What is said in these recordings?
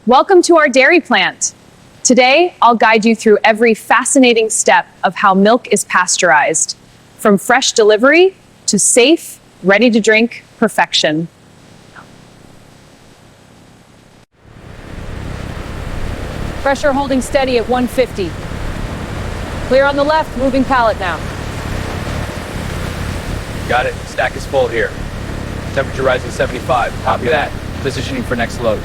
Welcome to our dairy plant. Today, I'll guide you through every fascinating step of how milk is pasteurized, from fresh delivery to safe, ready-to-drink perfection. Pressure holding steady at 150. Clear on the left, moving pallet now. Got it. Stack is full here. Temperature rising 75. Copy that. Positioning for next load.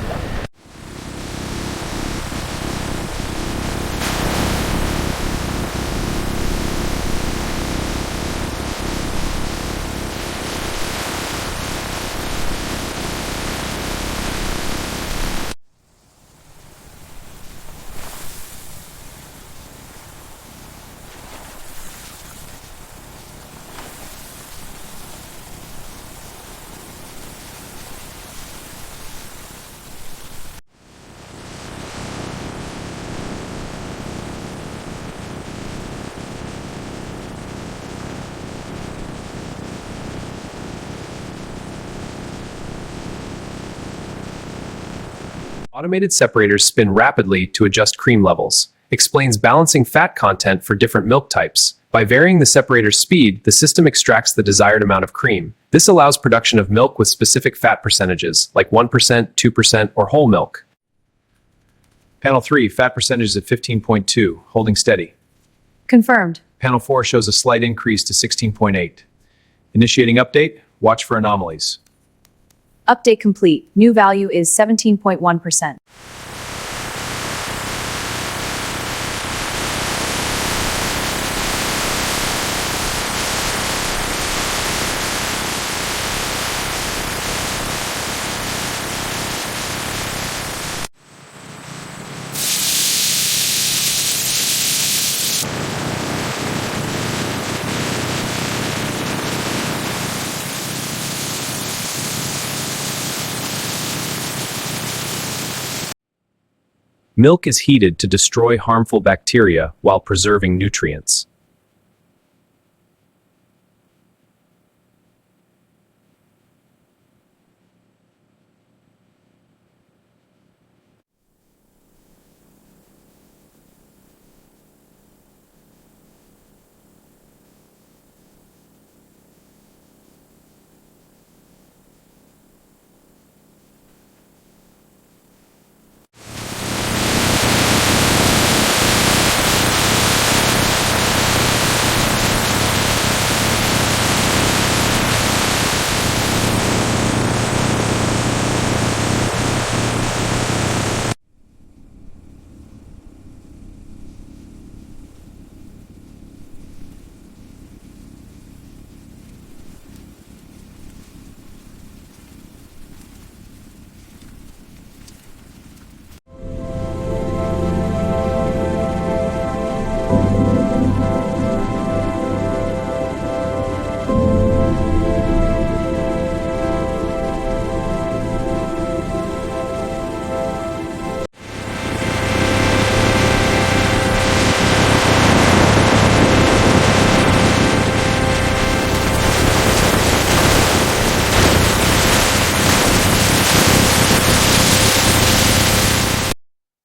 Automated separators spin rapidly to adjust cream levels. Explains balancing fat content for different milk types. By varying the separator's speed, the system extracts the desired amount of cream. This allows production of milk with specific fat percentages, like 1%, 2%, or whole milk. Panel 3, fat percentage is at 15.2, holding steady. Confirmed. Panel 4 shows a slight increase to 16.8. Initiating update, watch for anomalies. Update complete. New value is 17.1%. Milk is heated to destroy harmful bacteria while preserving nutrients.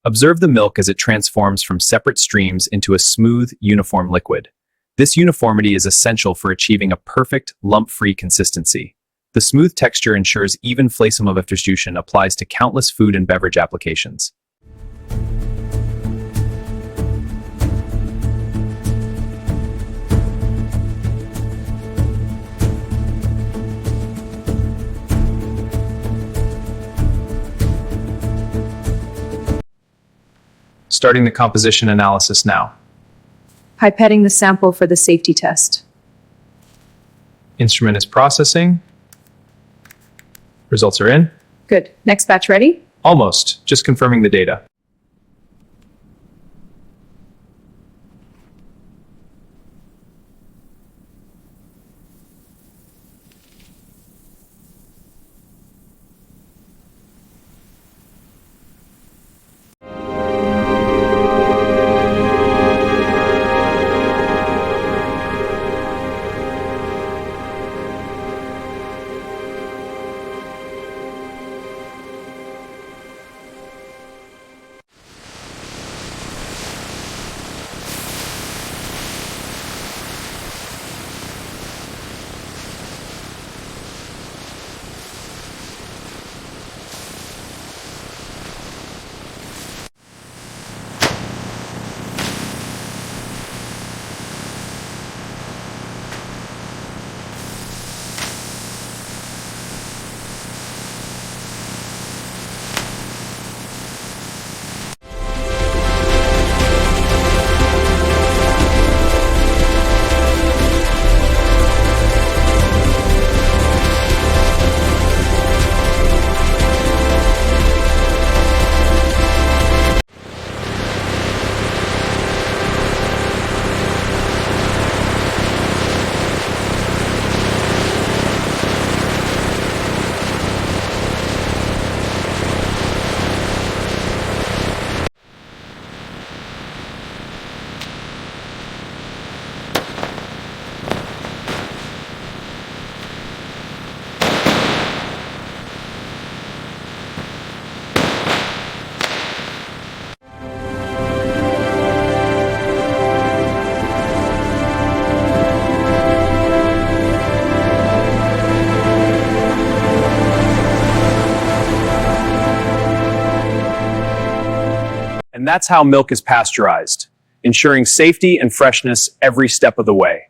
Observe the milk as it transforms from separate streams into a smooth, uniform liquid. This uniformity is essential for achieving a perfect, lump-free consistency. The smooth texture ensures even distribution applies to countless food and beverage applications. Starting the composition analysis now. Pipetting the sample for the safety test. Instrument is processing. Results are in. Good. Next batch ready? Almost. Just confirming the data. And that's how milk is pasteurized, ensuring safety and freshness every step of the way.